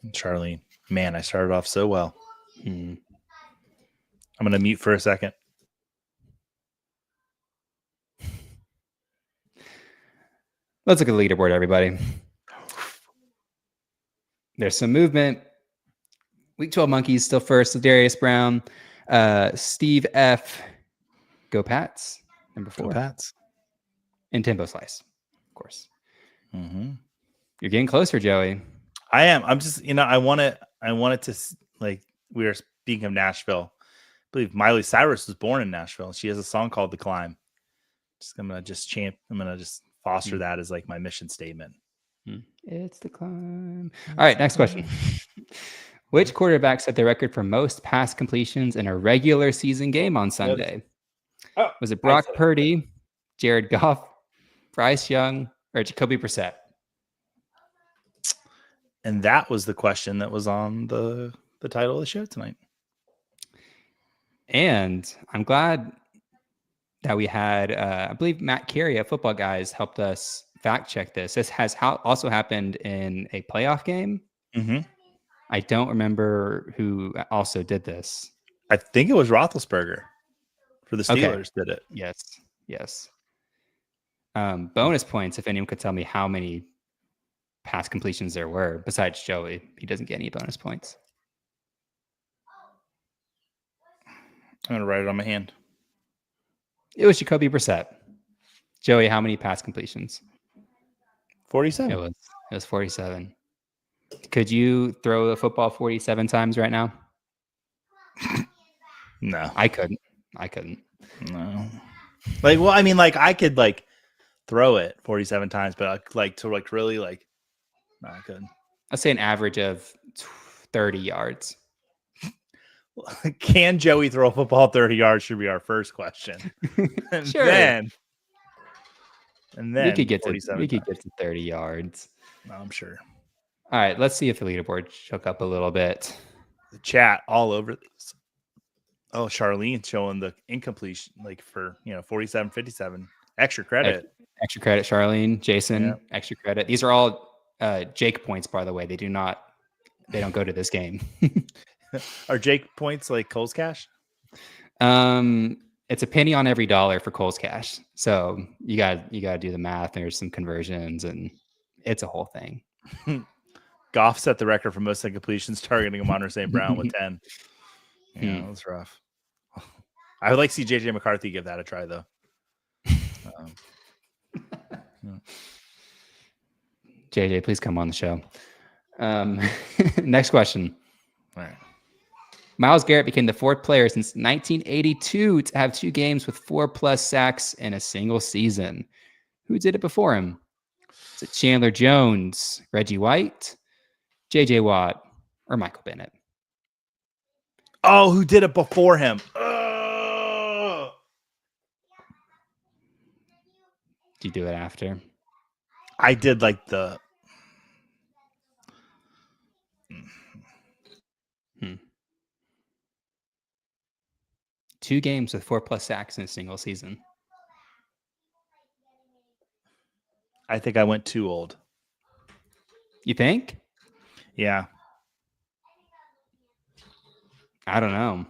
Charlene, man, I started off so well. I'm going to mute for a second. Let's look at the leaderboard, everybody. There's some movement. Week 12 Monkeys still first. Darius Brown, Steve F. Go Pats. Number 4. Go Pats. And Timbo Slice, of course. Mm-hmm. You're getting closer, Joey. I am. I'm just, I want it to, we were speaking of Nashville. I believe Miley Cyrus was born in Nashville. She has a song called The Climb. I'm going to just foster that as my mission statement. It's the climb. All right, next question. Which quarterback set the record for most pass completions in a regular season game on Sunday? Was it Brock Purdy, Jared Goff, Bryce Young, or Jacoby Brissett? And that was the question that was on the title of the show tonight. And I'm glad that we had, I believe Matt Carey at Football Guys helped us fact check this. This has also happened in a playoff game. Mm-hmm. I don't remember who also did this. I think it was Roethlisberger for the Steelers did it. Yes. Bonus points if anyone could tell me how many pass completions there were. Besides Joey, he doesn't get any bonus points. I'm going to write it on my hand. It was Jacoby Brissett. Joey, how many pass completions? 47. It was 47. Could you throw the football 47 times right now? No. I couldn't. No. Like, well, I mean, like, I could, like, throw it 47 times, but, like, to, like, really, like, no, I couldn't. Let's say an average of 30 yards. Can Joey throw a football 30 yards should be our first question. And Sure. then we could get to 30 yards. No, I'm sure. All right, let's see if the leaderboard shook up a little bit. The chat all over this. Oh, Charlene's showing the incompletion, like for 47, 57. Extra credit. Extra credit, Charlene, Jason. Yeah. Extra credit. These are all Jake points, by the way. They don't go to this game. Are Jake points like Cole's Cash? It's a penny on every dollar for Cole's Cash. So you got to do the math. There's some conversions, and it's a whole thing. Goff set the record for most incompletions, targeting Amon St. Brown with 10. Yeah, that's rough. I would like to see JJ McCarthy give that a try, though. JJ, please come on the show. Next question. All right. Myles Garrett became the fourth player since 1982 to have 2 games with 4+ sacks in a single season. Who did it before him? Is it Chandler Jones, Reggie White, J.J. Watt, or Michael Bennett? Oh, who did it before him? Did you do it after? I did like the... 2 games with 4+ sacks in a single season. I think I went too old. You think? Yeah. I don't know.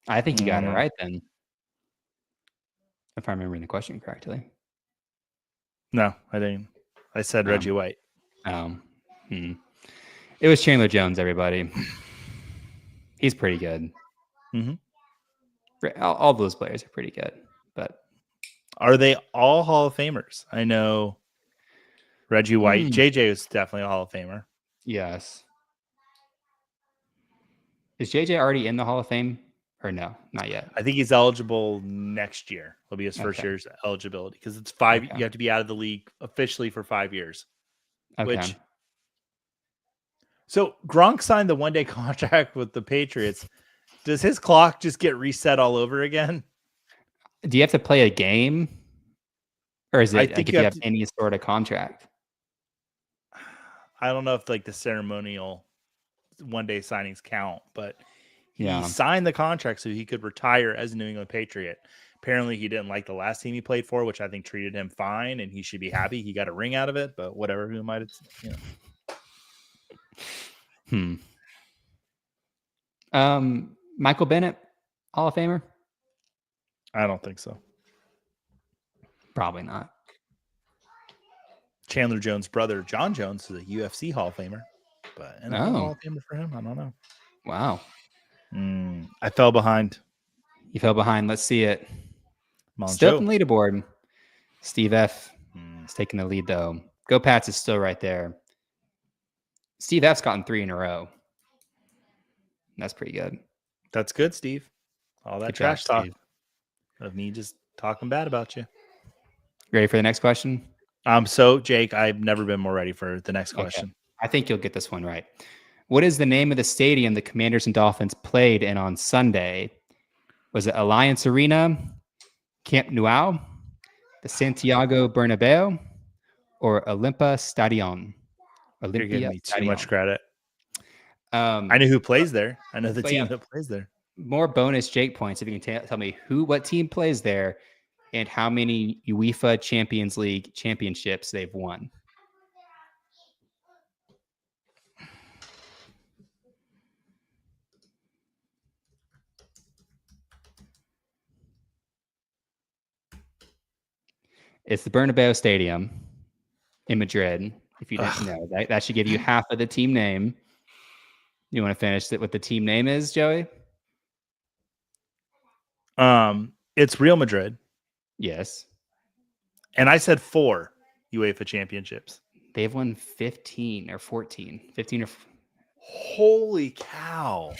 I think you got it right then. If I'm remembering the question correctly. No, I didn't. I said Reggie White. It was Chandler Jones, everybody. He's pretty good. Mm-hmm. All those players are pretty good, but are they all Hall of Famers? I know Reggie White. JJ is definitely a Hall of Famer. Yes. Is JJ already in the Hall of Fame or no? Not yet. I think he's eligible next year. It'll be his first year's eligibility because it's 5. Okay. You have to be out of the league officially for 5 years. Okay. So Gronk signed the 1-day contract with the Patriots. Does his clock just get reset all over again? Do you have to play a game? Or is it like if you have any sort of contract? I don't know if like the ceremonial 1-day signings count, but he signed the contract so he could retire as a New England Patriot. Apparently he didn't like the last team he played for, which I think treated him fine, and he should be happy he got a ring out of it, but whatever, who might have, Michael Bennett, Hall of Famer? I don't think so. Probably not. Chandler Jones' brother, John Jones, is a UFC Hall of Famer. But NFL Hall of Famer for him? I don't know. Wow. I fell behind. You fell behind. Let's see it. Still in the leaderboard. Steve F. is taking the lead, though. Go Pats is still right there. Steve F's gotten 3 in a row. That's pretty good. That's good, Steve. All that trash talk of me just talking bad about you. Ready for the next question? So, Jake, I've never been more ready for the next question. Okay. I think you'll get this one right. What is the name of the stadium the Commanders and Dolphins played in on Sunday? Was it Alliance Arena, Camp Nou, the Santiago Bernabeu, or Olympia Stadion? You're giving me too much credit. I know who plays there. I know the team that plays there. More bonus Jake points if you can tell me what team plays there and how many UEFA Champions League championships they've won. It's the Bernabeu Stadium in Madrid. If you didn't know, that should give you half of the team name. You want to finish it what the team name is, Joey? It's Real Madrid. Yes. And I said 4 UEFA championships. They've won 15 or 14. 15 or Holy cow.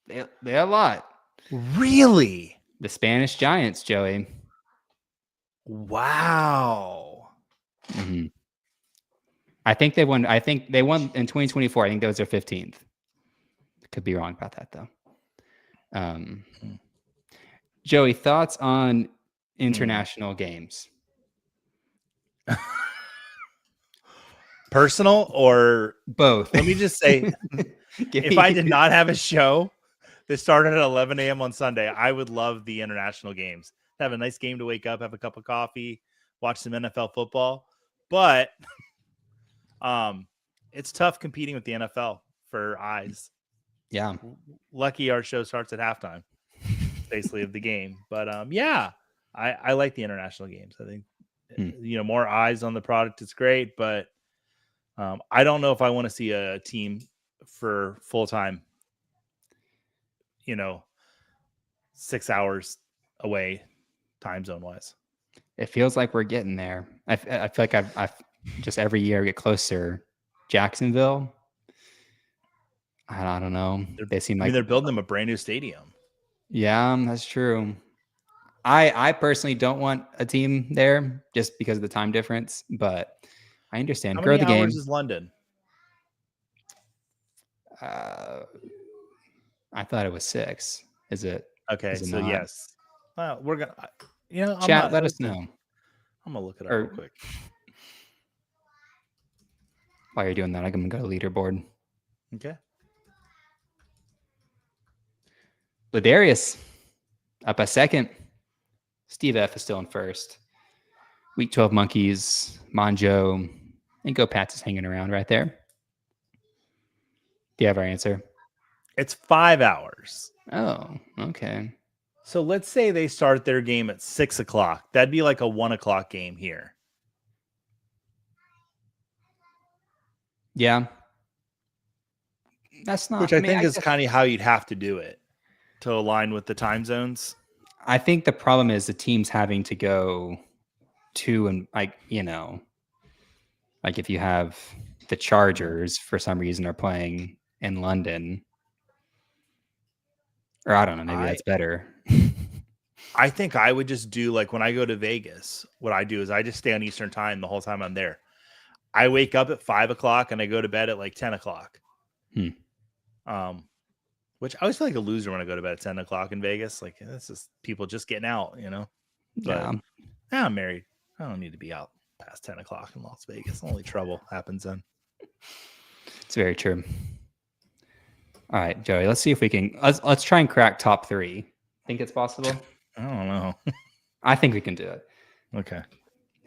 they're a lot. Really? The Spanish Giants, Joey. Wow. Mm-hmm. I think they won in 2024. I think that was their 15th. Could be wrong about that though. Joey, thoughts on international games? Personal or both? Let me just say, if I did not have a show that started at 11 a.m. on Sunday, I would love the international games. Have a nice game to wake up, have a cup of coffee, watch some NFL football. But it's tough competing with the NFL for eyes. Yeah. Lucky our show starts at halftime, basically, of the game. But I like the international games. I think more eyes on the product is great, but I don't know if I want to see a team for full time, 6 hours away time zone wise. It feels like we're getting there. I feel like I've just every year get closer. Jacksonville, I don't know. They seem like they're building them a brand new stadium. Yeah, that's true. I personally don't want a team there just because of the time difference, but I understand. How Grow many the hours game. is London? I thought it was 6. Is it? Okay, is it so not? Yes. Well, we're gonna. Chat. Let us know. I'm gonna look it up real quick. While you're doing that, I'm gonna go to leaderboard. Okay. Ladarius up a second. Steve F is still in first. Week 12 Monkeys, Monjo, and Go Pats is hanging around right there. Do you have our answer? It's 5 hours. Oh, okay. So let's say they start their game at 6 o'clock. That'd be like a 1 o'clock game here. Yeah. That's not. Which I think is kind of how you'd have to do it to align with the time zones. I think the problem is the teams having to go to and like if you have the Chargers for some reason are playing in London, or I don't know, maybe that's better. I think I would just do like when I go to Vegas, what I do is I just stay on Eastern time the whole time I'm there. I wake up at 5 o'clock and I go to bed at like 10 o'clock. Which I always feel like a loser when I go to bed at 10 o'clock in Vegas. Like, this is people just getting out, But I'm married. I don't need to be out past 10 o'clock in Las Vegas. Only trouble happens then. It's very true. All right, Joey, let's see if we can. Let's try and crack top 3. Think it's possible? I don't know. I think we can do it. Okay.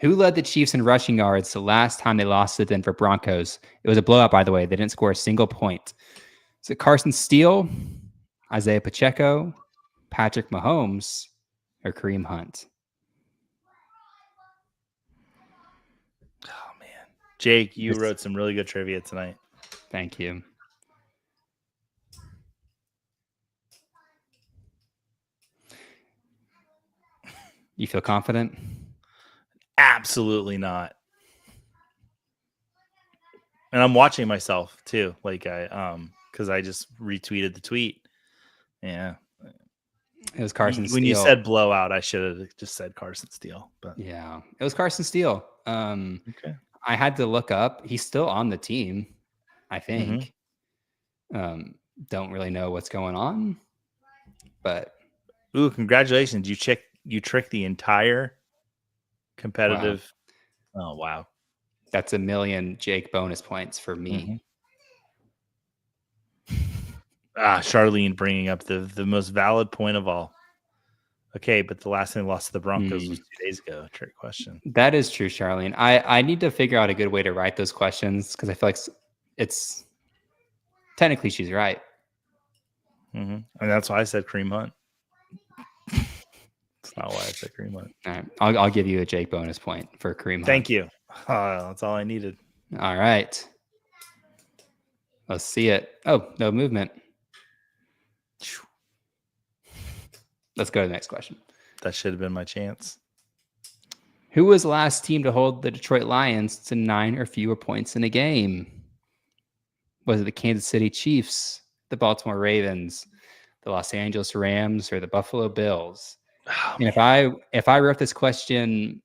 Who led the Chiefs in rushing yards the last time they lost to the Denver Broncos? It was a blowout, by the way. They didn't score a single point. Is it Carson Steele, Isaiah Pacheco, Patrick Mahomes, or Kareem Hunt? Oh, man. Jake, you wrote some really good trivia tonight. Thank you. You feel confident? Absolutely not. And I'm watching myself too. Like because I just retweeted the tweet. Yeah. It was Carson Steele. When you said blowout, I should have just said Carson Steele. But yeah, it was Carson Steele. Okay. I had to look up. He's still on the team, I think. Don't really know what's going on, but congratulations! You tricked the entire competitive. Wow. Oh wow, that's $1 million Jake bonus points for me. Charlene bringing up the most valid point of all. Okay, but the last time they lost to the Broncos was 2 days ago. Trick question. That is true, Charlene. I need to figure out a good way to write those questions because I feel like it's technically she's right. And that's why I said Kareem Hunt. That's not why I said Kareem Hunt. All right, I'll give you a Jake bonus point for Kareem Hunt. Thank you. That's all I needed. All right. Let's see it. Oh, no movement. Let's go to the next question. That should have been my chance. Who was the last team to hold the Detroit Lions to 9 or fewer points in a game? Was it the Kansas City Chiefs, the Baltimore Ravens, the Los Angeles Rams, or the Buffalo Bills? Oh, and if I wrote this question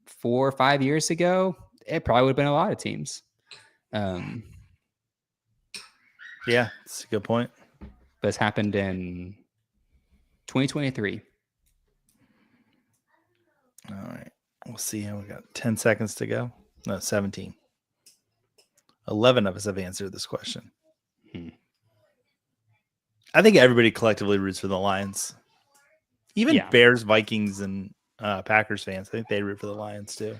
4 or 5 years ago, it probably would have been a lot of teams. Yeah, that's a good point. But it's happened in 2023. All right. We'll see how we got 10 seconds to go. No, 17. 11 of us have answered this question. I think everybody collectively roots for the Lions. Even Bears, Vikings, and Packers fans, I think they root for the Lions too.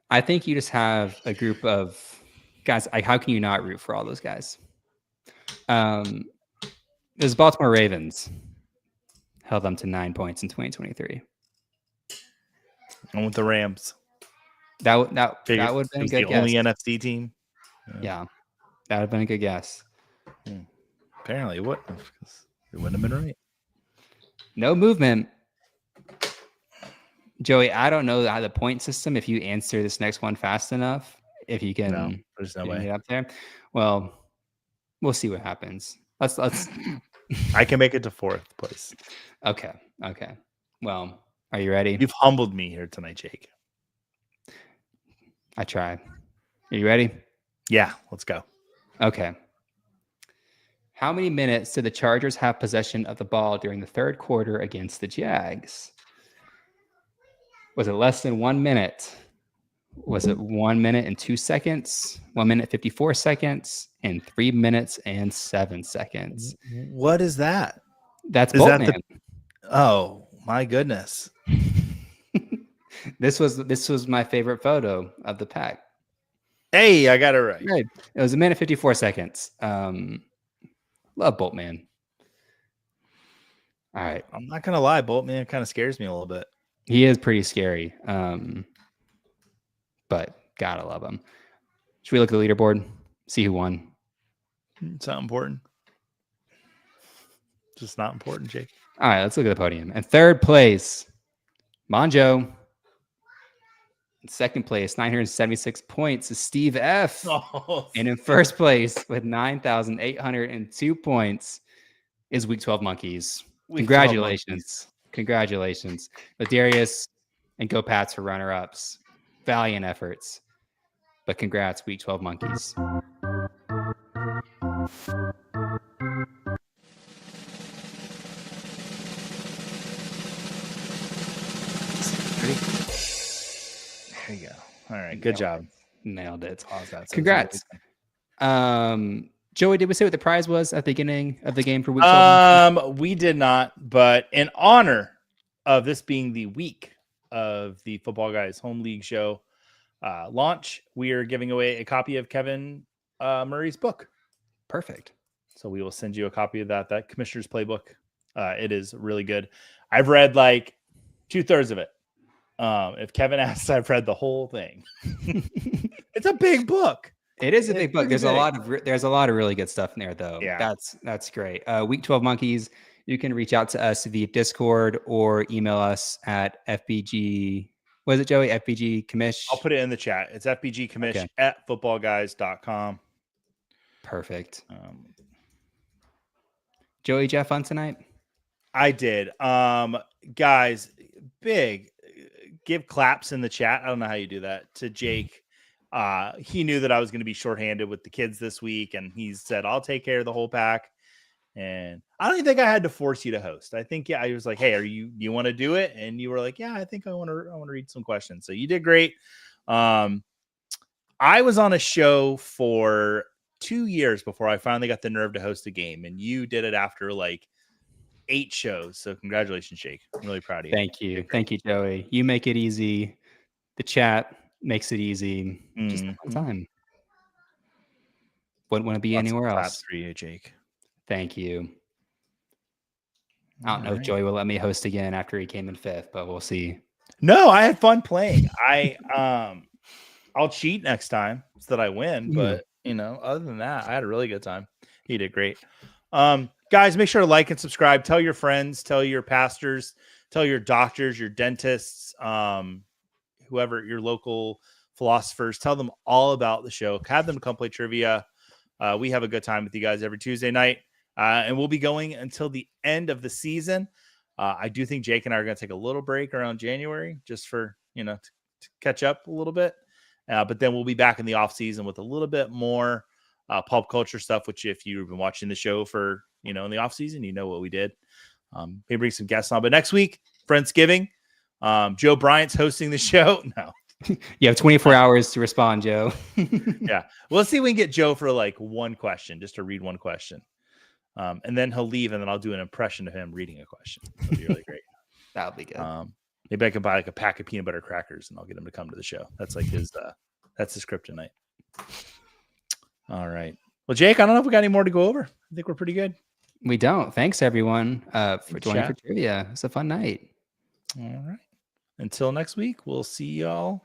I think you just have a group of guys. How can you not root for all those guys? There's Baltimore Ravens held them to 9 points in 2023. And with the Rams. That would have been a good the guess. Only NFC team. Yeah, that would have been a good guess. Apparently it wouldn't have, because it wouldn't have been right. No movement. Joey, I don't know how the point system, if you answer this next one fast enough, if you can there's no way get up there. Well, we'll see what happens. Let's I can make it to 4th place. Okay. Well, are you ready? You've humbled me here tonight, Jake. I try. Are you ready? Yeah, let's go. Okay. How many minutes did the Chargers have possession of the ball during the third quarter against the Jags? Was it less than 1 minute? Was it 1 minute and 2 seconds? 1 minute 54 seconds? And 3 minutes and 7 seconds? What is that? That's Boltman. Oh my goodness! This was my favorite photo of the pack. Hey, I got it right. It was 1 minute 54 seconds. Love Boltman. All right. I'm not gonna lie, Boltman kind of scares me a little bit. He is pretty scary. But gotta love him. Should we look at the leaderboard? See who won? It's not important. Just not important, Jake. All right, let's look at the podium. In third place, Monjo. In second place, 976 points, is Steve F. And in first place with 9,802 points is Week 12 Monkeys. Congratulations. Congratulations. Ladarius and Go Pats for runner-ups. Valiant efforts. But congrats, Week 12 Monkeys. There you go. All right. Good job. Nailed it. Pause that. Congrats. Joey, did we say what the prize was at the beginning of the game for Week 12? We did not, but in honor of this being the week of the Football Guys Home League show launch, we are giving away a copy of Kevin Murray's book. Perfect. So we will send you a copy of that Commissioner's Playbook. It is really good. I've read like 2/3 of it. If Kevin asks, I've read the whole thing. It's a big book. It is a big book. There's a lot of really good stuff in there, though. Yeah, that's great. Week 12 Monkeys. You can reach out to us via Discord or email us at FBG. What is it, Joey? FBG Commish. I'll put it in the chat. It's FBG at footballguys.com. Perfect. Joey, did you have fun tonight? I did. Guys, big. Give claps in the chat. I don't know how you do that to Jake. He knew that I was going to be shorthanded with the kids this week, and he said, I'll take care of the whole pack. And I don't even think I had to force you to host. I think, I was like, hey, you want to do it? And you were like, yeah, I think I want to read some questions. So you did great. I was on a show for 2 years before I finally got the nerve to host a game, and you did it after like 8 shows. So congratulations, Jake. I'm really proud of you. Thank you. Thank you, Joey. You make it easy. The chat makes it easy. Just one time. Wouldn't want to be anywhere else. For you, Jake. Thank you. I don't know if Joey will let me host again after he came in 5th, but we'll see. No, I had fun playing. I'll cheat next time so that I win. But other than that, I had a really good time. He did great. Guys, make sure to like and subscribe. Tell your friends, tell your pastors, tell your doctors, your dentists, whoever, your local philosophers, tell them all about the show. Have them come play trivia. We have a good time with you guys every Tuesday night. And we'll be going until the end of the season. I do think Jake and I are going to take a little break around January just for, to catch up a little bit. But then we'll be back in the off season with a little bit more pop culture stuff, which if you've been watching the show for, in the off season, you know what we did. Maybe bring some guests on. But next week, Friendsgiving, Joe Bryant's hosting the show. No. You have 24 hours to respond, Joe. Yeah. Well, let's see if we can get Joe for like one question, just to read one question. And then he'll leave, and then I'll do an impression of him reading a question. That'll be really great. That'll be good. Maybe I can buy like a pack of peanut butter crackers, and I'll get him to come to the show. That's like his kryptonite. All right. Well, Jake, I don't know if we got any more to go over. I think we're pretty good. We don't. Thanks, everyone, for joining for trivia. It's a fun night. All right. Until next week, we'll see y'all.